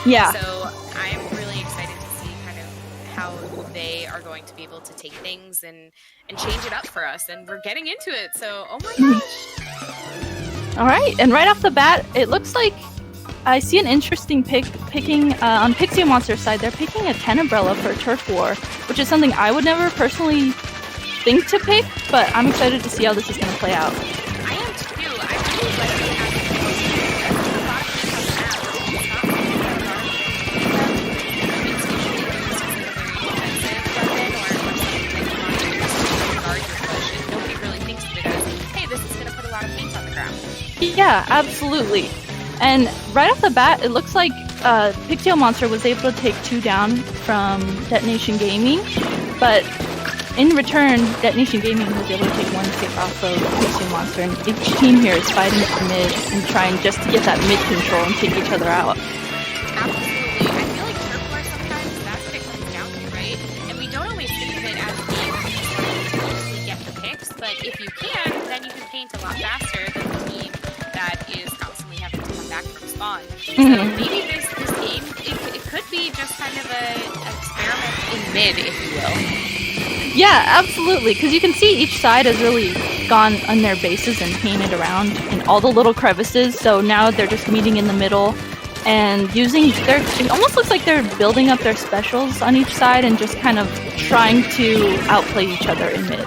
Yeah. So I'm really excited to see kind of how they are going to be able to take things and change it up for us. And we're getting into it. So, oh my gosh. All right. And right off the bat, it looks like I see an interesting picking on Pixio Monster's side. They're picking a 10 umbrella for Turf War, which is something I would never personally think to pick, but I'm excited to see how this is going to play out. I am too. I really like it as a nobody really thinks of it as, hey, this is going to put a lot of paint on the ground. Yeah, absolutely. And right off the bat, it looks like Pixio Monster was able to take 2 down from DetonatioN Gaming, but in return, DetonatioN Gaming was able to take 1 kick off of Pixio Monster, and each team here is fighting at the mid and trying just to get that mid control and take each other out. Absolutely. I feel like Turf War sometimes that's what it comes down to, right? And we don't always think of it as being to get the picks, but if you can, then you can paint a lot faster than the team that is constantly having to come back from spawn. So maybe this game, it could be just kind of an experiment in mid, if you will. Yeah, absolutely, because you can see each side has really gone on their bases and painted around in all the little crevices, so now they're just meeting in the middle and it almost looks like they're building up their specials on each side and just kind of trying to outplay each other in mid.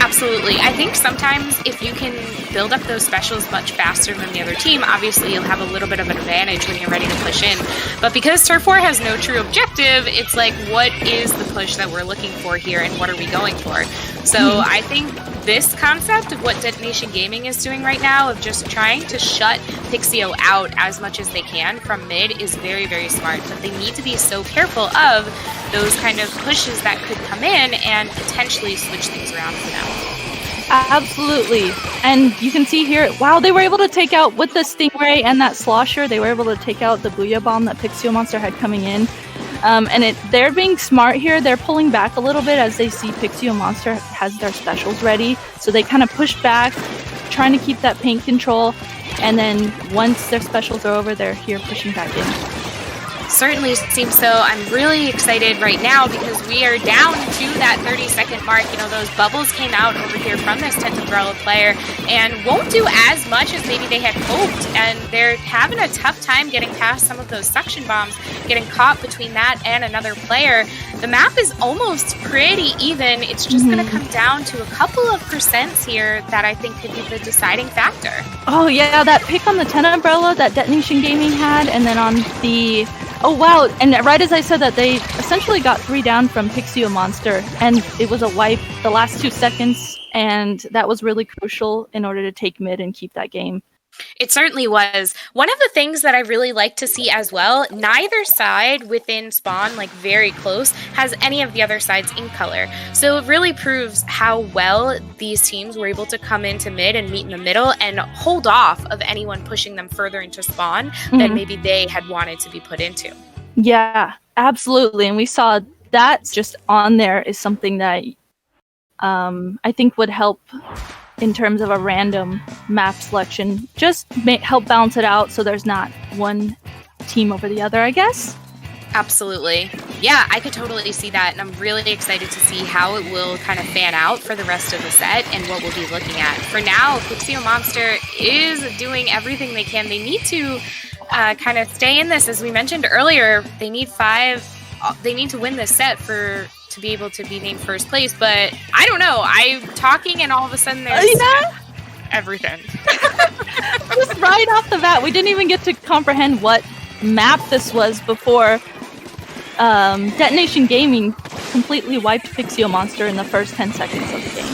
Absolutely. I think sometimes if you can build up those specials much faster than the other team, obviously you'll have a little bit of an advantage when you're ready to push in. But because Turf War has no true objective, it's like, what is the push that we're looking for here and what are we going for? So I think this concept of what DetonatioN Gaming is doing right now of just trying to shut Pixio out as much as they can from mid is very, very smart. But they need to be so careful of those kind of pushes that could come in and potentially switch things around for them. Absolutely. And you can see here, wow, they were able to take out, with the Stingray and that Slosher, they were able to take out the Booyah Bomb that Pixio Monster had coming in. They're being smart here. They're pulling back a little bit as they see Pixio Monster has their specials ready. So they kind of push back, trying to keep that paint control. And then once their specials are over, they're here pushing back in. Certainly seems so. I'm really excited right now because we are down to that 30-second mark. You know, those bubbles came out over here from this 10th umbrella player and won't do as much as maybe they had hoped. And they're having a tough time getting past some of those suction bombs, getting caught between that and another player. The map is almost pretty even. It's just going to come down to a couple of percents here that I think could be the deciding factor. Oh, yeah, that pick on the 10 umbrella that DetonatioN Gaming had, and then on the... Oh, wow. And right as I said that, they essentially got 3 down from Pixio Monster, and it was a wipe the last 2 seconds, and that was really crucial in order to take mid and keep that game. It certainly was. One of the things that I really like to see as well, neither side within spawn, like very close, has any of the other sides in color. So it really proves how well these teams were able to come into mid and meet in the middle and hold off of anyone pushing them further into spawn than maybe they had wanted to be put into. Yeah, absolutely. And we saw that just on there is something that I think would help in terms of a random map selection. Just help balance it out so there's not one team over the other, I guess. Absolutely. Yeah, I could totally see that, and I'm really excited to see how it will kind of fan out for the rest of the set and what we'll be looking at. For now, Pixio Monster is doing everything they can. They need to kind of stay in this. As we mentioned earlier, they need to win this set to be able to be named first place, but I don't know. I'm talking and all of a sudden there's everything. Just right off the bat, we didn't even get to comprehend what map this was before DetonatioN Gaming completely wiped Pixio Monster in the first 10 seconds of the game.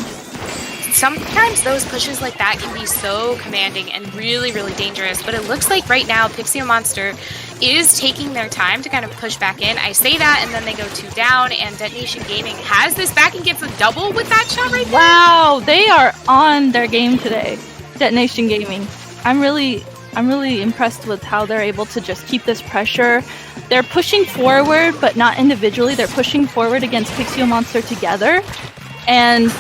Sometimes those pushes like that can be so commanding and really, really dangerous, but it looks like right now Pixio Monster is taking their time to kind of push back in. I say that, and then they go 2 down, and DetonatioN Gaming has this back and gets a double with that shot right there. Wow, they are on their game today, DetonatioN Gaming. I'm really impressed with how they're able to just keep this pressure. They're pushing forward, but not individually. They're pushing forward against Pixio Monster together, and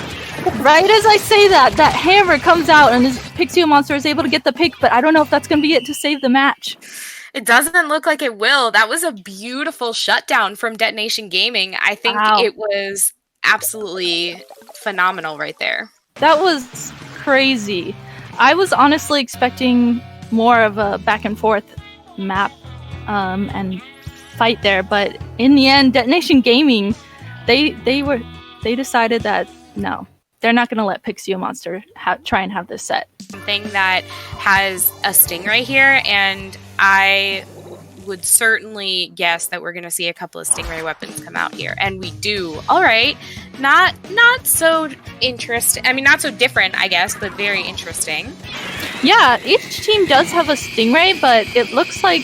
right as I say that hammer comes out and Pixio Monster is able to get the pick, but I don't know if that's going to be it to save the match. It doesn't look like it will. That was a beautiful shutdown from Detonation Gaming. I think it was absolutely phenomenal right there. That was crazy. I was honestly expecting more of a back and forth map and fight there, but in the end, Detonation Gaming, they decided that no, they're not going to let Pixio Monster try and have this set. Something that has a Stingray here, and I would certainly guess that we're going to see a couple of Stingray weapons come out here, and we do. All right, not so interesting. I mean, not so different, I guess, but very interesting. Yeah, each team does have a Stingray, but it looks like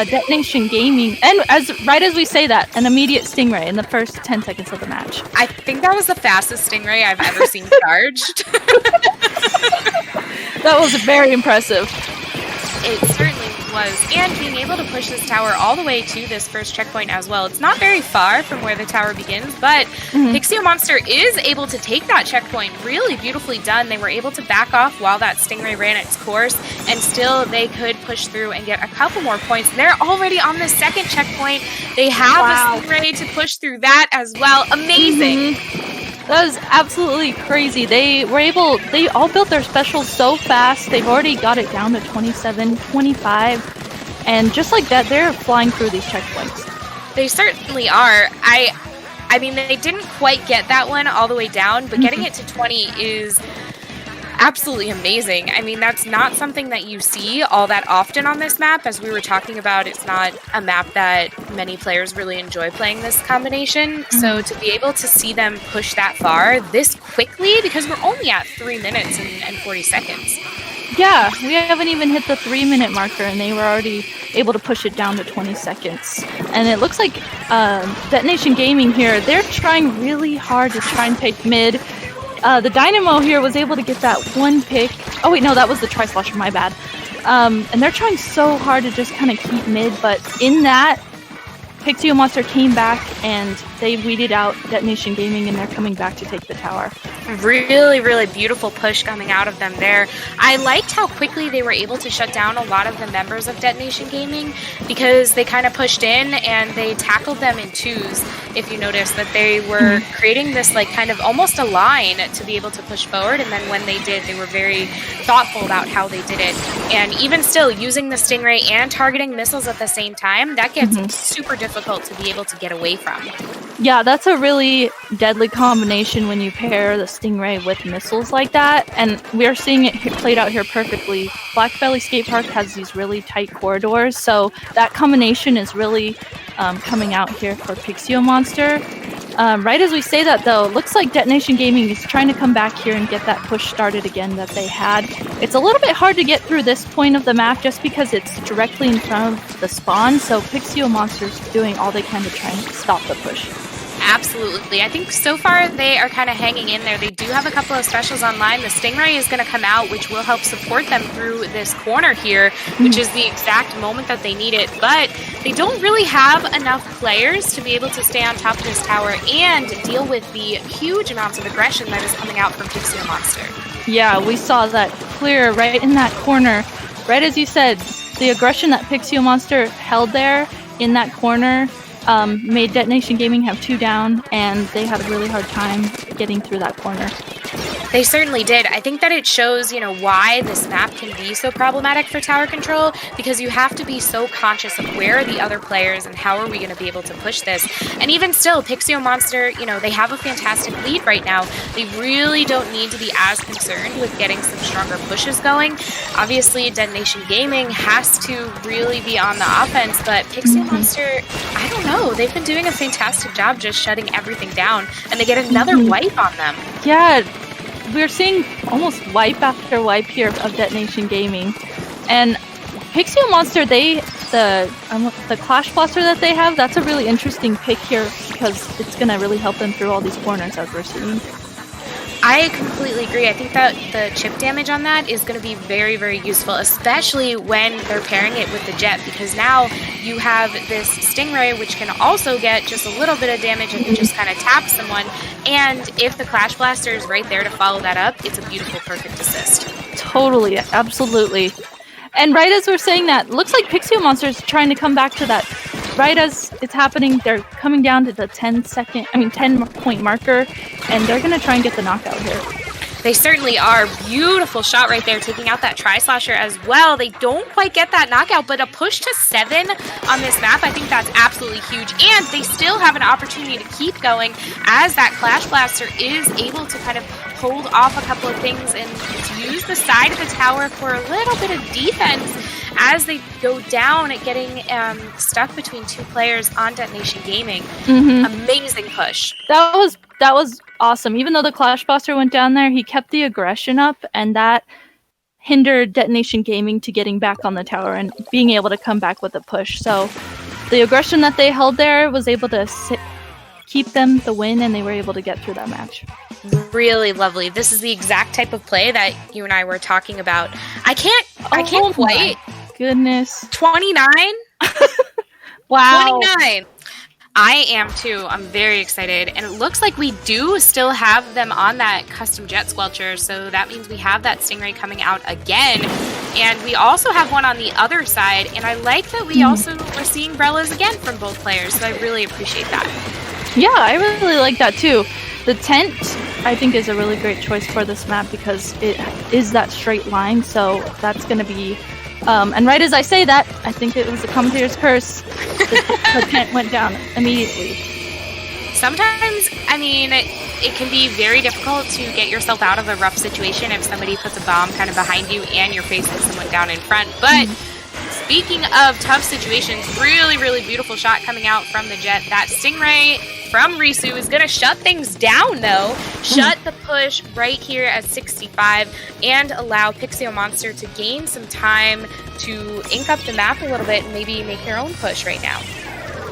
Detonation Gaming, and right as we say that, an immediate Stingray in the first 10 seconds of the match. I think that was the fastest Stingray I've ever seen charged. That was very impressive. It certainly was, and being able to push this tower all the way to this first checkpoint as well. It's not very far from where the tower begins, but Pixio Monster is able to take that checkpoint. Really beautifully done. They were able to back off while that Stingray ran its course, and still they could push through and get a couple more points. They're already on the second checkpoint. They have a Stingray to push through that as well. Amazing. That was absolutely crazy. They all built their specials so fast. They've already got it down to 27, 25. And just like that, they're flying through these checkpoints. They certainly are. I mean, they didn't quite get that one all the way down, but getting it to 20 is absolutely amazing. I mean, that's not something that you see all that often on this map. As we were talking about, it's not a map that many players really enjoy playing this combination. So to be able to see them push that far this quickly, because we're only at 3 minutes and 40 seconds. Yeah, we haven't even hit the 3-minute marker, and they were already able to push it down to 20 seconds. And it looks like Detonation Gaming here, they're trying really hard to try and take mid. The Dynamo here was able to get that one pick. Oh wait, no, that was the Tri-Slosher, my bad. And they're trying so hard to just kind of keep mid, but in that, Pixio Monster came back and they weeded out Detonation Gaming, and they're coming back to take the tower. Really, really beautiful push coming out of them there. I liked how quickly they were able to shut down a lot of the members of Detonation Gaming, because they kind of pushed in and they tackled them in twos. If you notice that they were creating this like kind of almost a line to be able to push forward, and then when they did, they were very thoughtful about how they did it. And even still, using the Stingray and targeting missiles at the same time, that gets super difficult to be able to get away from. Yeah, that's a really deadly combination when you pair the Stingray with missiles like that, and we're seeing it played out here perfectly. Black Belly Skate Park has these really tight corridors, so that combination is really coming out here for Pixio Monster. Right as we say that, though, it looks like Detonation Gaming is trying to come back here and get that push started again that they had. It's a little bit hard to get through this point of the map just because it's directly in front of the spawn, so Pixio Monster's doing all they can to try and stop the push. Absolutely. I think so far they are kind of hanging in there. They do have a couple of specials online. The Stingray is going to come out, which will help support them through this corner here, which is the exact moment that they need it. But they don't really have enough players to be able to stay on top of this tower and deal with the huge amounts of aggression that is coming out from Pixio Monster. Yeah, we saw that clear right in that corner. Right as you said, the aggression that Pixio Monster held there in that corner made Detonation Gaming have 2 down, and they had a really hard time getting through that corner. They certainly did. I think that it shows, why this map can be so problematic for tower control, because you have to be so conscious of where are the other players and how are we going to be able to push this. And even still, Pixio Monster, they have a fantastic lead right now. They really don't need to be as concerned with getting some stronger pushes going. Obviously, Detonation Gaming has to really be on the offense, but Pixio Monster, I don't know. They've been doing a fantastic job just shutting everything down, and they get another wipe on them. Yeah, we're seeing almost wipe after wipe here of Detonation Gaming. And Pixio Monster, the Clash Blaster that they have, that's a really interesting pick here because it's going to really help them through all these corners as we're seeing. I completely agree. I think that the chip damage on that is going to be very, very useful, especially when they're pairing it with the jet, because now you have this Stingray, which can also get just a little bit of damage if you just kind of tap someone. And if the Clash Blaster is right there to follow that up, it's a beautiful, perfect assist. Totally, absolutely. And right as we're saying that, looks like Pixio Monster is trying to come back to that. Right as it's happening, they're coming down to the 10-point marker, and they're going to try and get the knockout here. They certainly are. Beautiful shot right there, taking out that Tri-Slasher as well. They don't quite get that knockout, but a push to 7 on this map, I think that's absolutely huge. And they still have an opportunity to keep going as that Clash Blaster is able to kind of hold off a couple of things and to use the side of the tower for a little bit of defense as they go down at getting stuck between 2 players on Detonation Gaming. Amazing push. That was awesome. Even though the Clash Blaster went down there, he kept the aggression up, and that hindered Detonation Gaming to getting back on the tower and being able to come back with a push. So the aggression that they held there was able to keep them the win, and they were able to get through that match. Really lovely. This is the exact type of play that you and I were talking about. I can't quite. Goodness. 29? Wow. 29. I am too. I'm very excited. And it looks like we do still have them on that custom jet squelcher. So that means we have that Stingray coming out again. And we also have one on the other side. And I like that we also are seeing Brellas again from both players. So I really appreciate that. Yeah, I really like that too. The tent, I think, is a really great choice for this map because it is that straight line. So that's going to be... and right as I say that, I think it was the commentator's curse. The tent went down immediately. Sometimes, I mean, it can be very difficult to get yourself out of a rough situation if somebody puts a bomb kind of behind you and you're facing someone down in front. But speaking of tough situations, really, really beautiful shot coming out from the jet. That Stingray from Risu is going to shut things down, though. Shut the push right here at 65 and allow Pixio Monster to gain some time to ink up the map a little bit and maybe make their own push right now.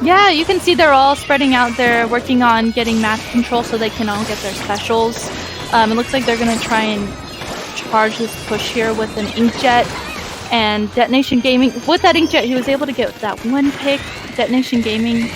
Yeah, you can see they're all spreading out there, working on getting map control so they can all get their specials. It looks like they're going to try and charge this push here with an inkjet. And Detonation Gaming, with that inkjet, he was able to get that one pick. Detonation Gaming,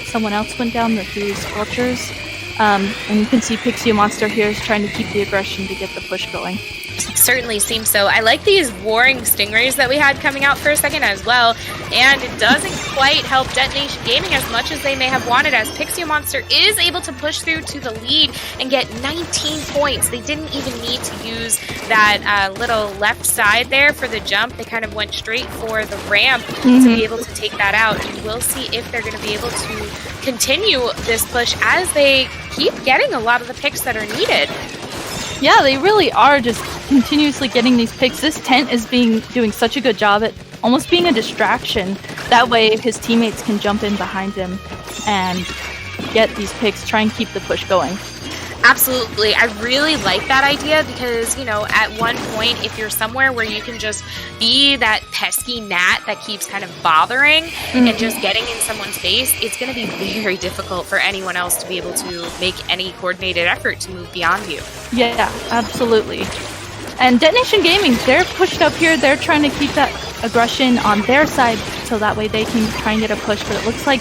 someone else went down with these sculptures. And you can see Pixio Monster here is trying to keep the aggression to get the push going. It certainly seems so. I like these warring Stingrays that we had coming out for a second as well. And it doesn't quite help Detonation Gaming as much as they may have wanted, as Pixio Monster is able to push through to the lead and get 19 points. They didn't even need to use that little left side there for the jump. They kind of went straight for the ramp to be able to take that out. And we'll see if they're going to be able to continue this push as they keep getting a lot of the picks that are needed. Yeah, they really are just continuously getting these picks. This tent is doing such a good job at almost being a distraction. That way his teammates can jump in behind him and get these picks, try and keep the push going. Absolutely. I really like that idea because, you know, at one point, if you're somewhere where you can just be that pesky gnat that keeps kind of bothering and just getting in someone's face, it's going to be very difficult for anyone else to be able to make any coordinated effort to move beyond you. Yeah, absolutely. And Detonation Gaming, they're pushed up here. They're trying to keep that aggression on their side so that way they can try and get a push. But it looks like,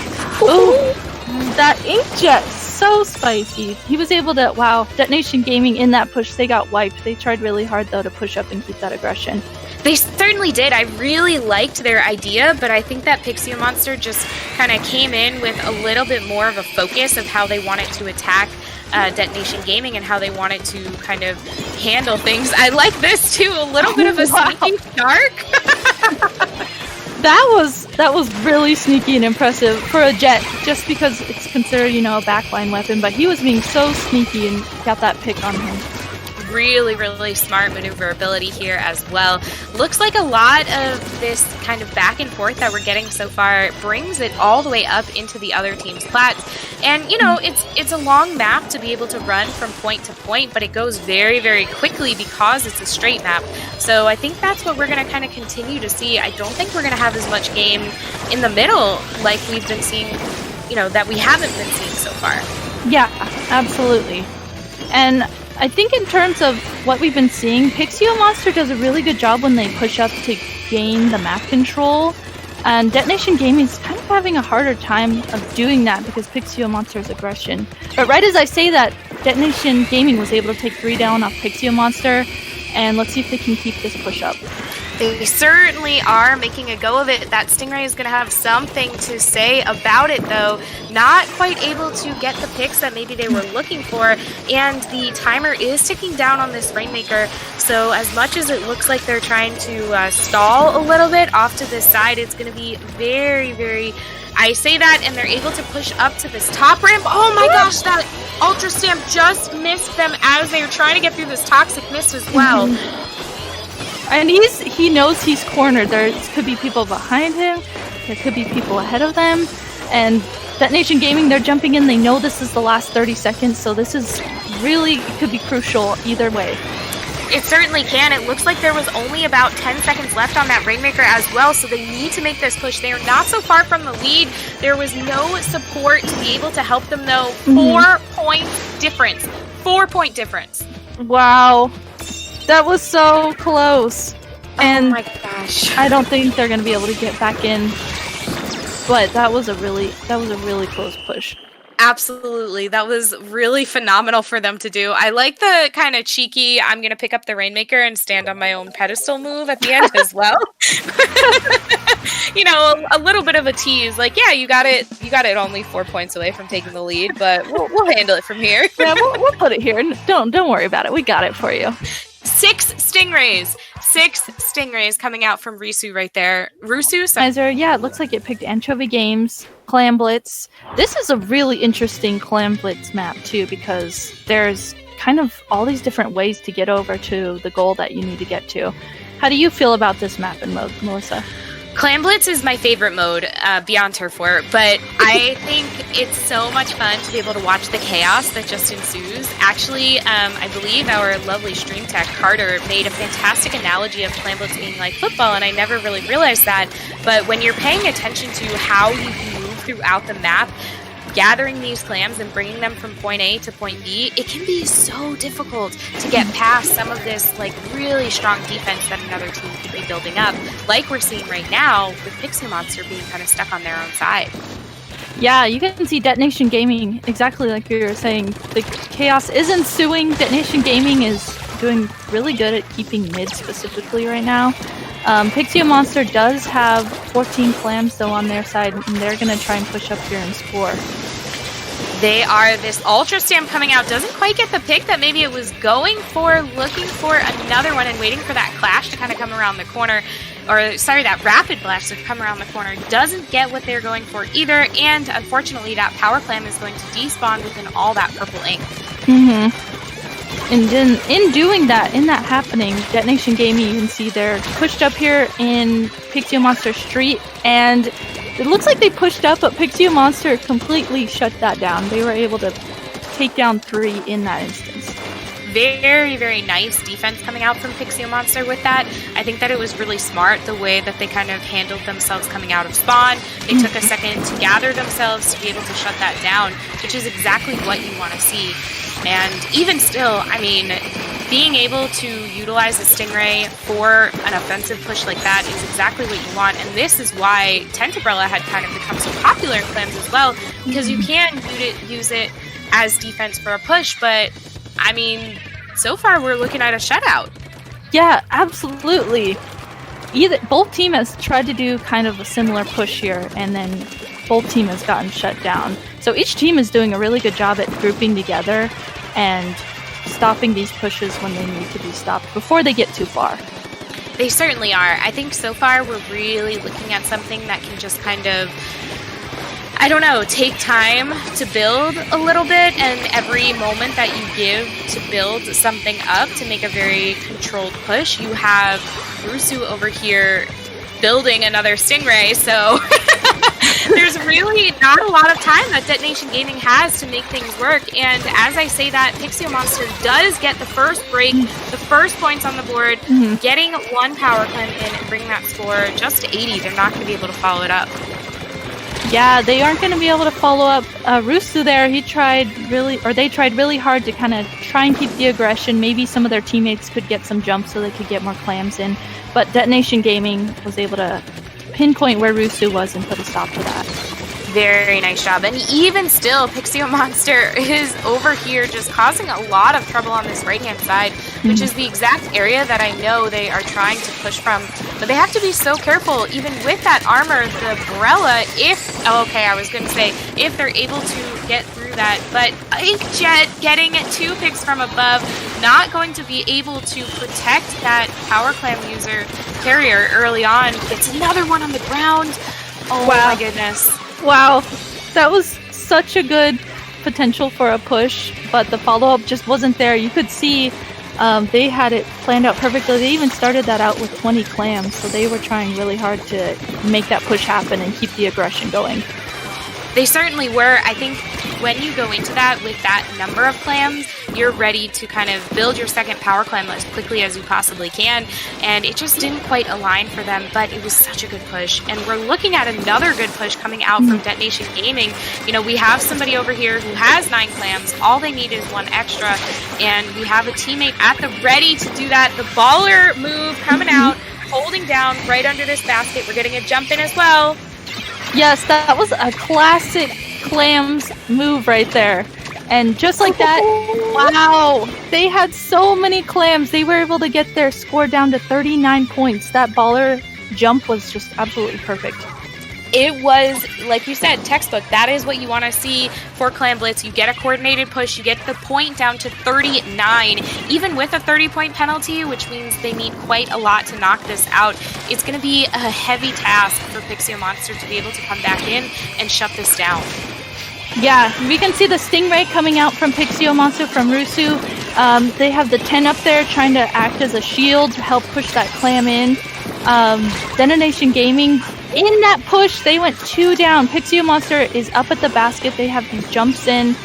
that inkjet, so spicy. He was able to, wow, Detonation Gaming in that push, they got wiped. They tried really hard, though, to push up and keep that aggression. They certainly did. I really liked their idea, but I think that Pixio Monster just kind of came in with a little bit more of a focus of how they wanted to attack Detonation Gaming and how they wanted to kind of handle things. I like this, too. A little bit of a sneaky shark. That was really sneaky and impressive for a jet, just because it's considered, you know, a backline weapon, but he was being so sneaky and got that pick on him. Really, really smart maneuverability here as well. Looks like a lot of this kind of back and forth that we're getting so far brings it all the way up into the other team's plats. And, you know, it's a long map to be able to run from point to point, but it goes very, very quickly because it's a straight map. So I think that's what we're going to kind of continue to see. I don't think we're going to have as much game in the middle like we've been seeing, you know, that we haven't been seeing so far. Yeah, absolutely. And I think in terms of what we've been seeing, Pixio Monster does a really good job when they push up to gain the map control. And Detonation Gaming is kind of having a harder time of doing that because Pixio Monster's aggression. But right as I say that, Detonation Gaming was able to take 3 down off Pixio Monster. And let's see if they can keep this push up. They certainly are making a go of it. That Stingray is going to have something to say about it, though. Not quite able to get the picks that maybe they were looking for, and the timer is ticking down on this Rainmaker. So as much as it looks like they're trying to stall a little bit off to this side, it's going to be very, very... I say that, and they're able to push up to this top ramp. Oh my gosh, that Ultra Stamp just missed them as they were trying to get through this Toxic Mist as well. And he knows he's cornered. There could be people behind him. There could be people ahead of them. And Detonation Gaming, they're jumping in. They know this is the last 30 seconds, so this is really could be crucial either way. It certainly can. It looks like there was only about 10 seconds left on that Rainmaker as well, so they need to make this push. They are not so far from the lead. There was no support to be able to help them, though. 4-point difference. 4-point difference. Wow. That was so close. And oh my gosh. I don't think they're going to be able to get back in. But that was a really close push. Absolutely. That was really phenomenal for them to do. I like the kind of cheeky, I'm going to pick up the Rainmaker and stand on my own pedestal move at the end as well. You know, a little bit of a tease. Like, yeah, you got it only 4 points away from taking the lead, but we'll handle it from here. Yeah, we'll put it here. Don't worry about it. We got it for you. 6 Stingrays coming out from Risu right there. Yeah, it looks like it picked Anchovy Games, Clam Blitz. This is a really interesting Clam Blitz map too, because there's kind of all these different ways to get over to the goal that you need to get to. How do you feel about this map and mode, Melissa? Clam Blitz is my favorite mode beyond Turf War, but I think it's so much fun to be able to watch the chaos that just ensues. Actually, I believe our lovely stream tech, Carter, made a fantastic analogy of Clam Blitz being like football, and I never really realized that. But when you're paying attention to how you can move throughout the map, gathering these clams and bringing them from point A to point B, it can be so difficult to get past some of this like really strong defense that another team could be building up, like we're seeing right now with Pixio Monster being kind of stuck on their own side. Yeah, you can see Detonation Gaming, exactly like you were saying. The chaos is ensuing. Detonation Gaming is doing really good at keeping mid specifically right now. Pixio Monster does have 14 clams though on their side, and they're going to try and push up here and score. They are, this Ultra Stamp coming out doesn't quite get the pick that maybe it was going for, looking for another one and waiting for that Clash to kind of come around the corner. Or, sorry, that Rapid Blast to come around the corner. Doesn't get what they're going for either, and unfortunately that Power Clam is going to despawn within all that purple ink. And then in doing that, in that happening, Detonation Gaming, you can see they're pushed up here in Pixio Monster Street, and it looks like they pushed up, but Pixio Monster completely shut that down. They were able to take down 3 in that instance. Very, very nice defense coming out from Pixio Monster with that. I think that it was really smart the way that they kind of handled themselves coming out of spawn. They took a second to gather themselves to be able to shut that down, which is exactly what you want to see. And even still, I mean, being able to utilize a Stingray for an offensive push like that is exactly what you want. And this is why Tentabrella had kind of become so popular in clans as well, because you can use it as defense for a push, but I mean, so far we're looking at a shutout. Yeah, absolutely. Both team has tried to do kind of a similar push here, and then both team has gotten shut down. So each team is doing a really good job at grouping together and stopping these pushes when they need to be stopped before they get too far. They certainly are. I think so far we're really looking at something that can just kind of, I don't know, take time to build a little bit, and every moment that you give to build something up to make a very controlled push, you have Rusu over here building another Stingray, so there's really not a lot of time that Detonation Gaming has to make things work. And as I say that, Pixio Monster does get the first break, the first points on the board, getting 1 Power Clam in and bringing that score just to 80. They're not going to be able to follow it up. Yeah, they aren't going to be able to follow up. Rusu there, they tried really hard to kind of try and keep the aggression. Maybe some of their teammates could get some jumps so they could get more clams in. But Detonation Gaming was able to pinpoint where Rusu was and put a stop to that. Very nice job. And even still, Pixio Monster is over here just causing a lot of trouble on this right-hand side, which is the exact area that I know they are trying to push from. But they have to be so careful, even with that armor, the Brella, if they're able to get through that. But Inkjet getting 2 picks from above, not going to be able to protect that Power Clam user carrier early on. Gets another one on the ground. Oh wow. My goodness. Wow, that was such a good potential for a push, but the follow-up just wasn't there. You could see they had it planned out perfectly. They even started that out with 20 clams, so they were trying really hard to make that push happen and keep the aggression going. They certainly were. I think when you go into that with that number of clams, you're ready to kind of build your second power clam as quickly as you possibly can, and it just didn't quite align for them, but it was such a good push. And we're looking at another good push coming out from DetonatioN Gaming. You know, we have somebody over here who has 9 clams. All they need is 1 extra, and we have a teammate at the ready to do that. The baller move coming out, holding down right under this basket. We're getting a jump in as well. Yes, that was a classic clams move right there. And just like that, wow, they had so many clams. They were able to get their score down to 39 points. That baller jump was just absolutely perfect. It was, like you said, textbook. That is what you want to see for Clam Blitz. You get a coordinated push, you get the point down to 39, even with a 30-point penalty, which means they need quite a lot to knock this out. It's going to be a heavy task for Pixio Monster to be able to come back in and shut this down. Yeah, we can see the Stingray coming out from Pixio Monster from Rusu. They have the 10 up there trying to act as a shield to help push that clam in. DetonatioN Gaming, in that push, they went 2 down. Pixio Monster is up at the basket. They have these jumps in,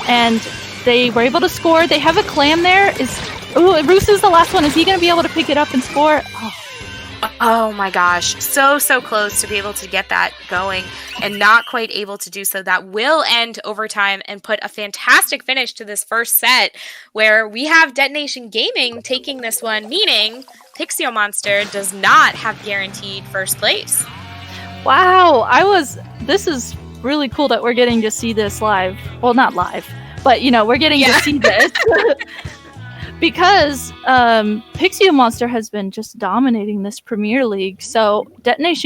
and they were able to score. They have a clam there. Rusu's the last one. Is he going to be able to pick it up and score? Oh my gosh, so close to be able to get that going and not quite able to do so. That will end overtime and put a fantastic finish to this first set, where we have DetonatioN Gaming taking this one, meaning Pixio Monster does not have guaranteed first place. Wow, this is really cool that we're getting to see this live. Well, not live, but we're getting to see this. Because Pixio Monster has been just dominating this Premier League, so DetonatioN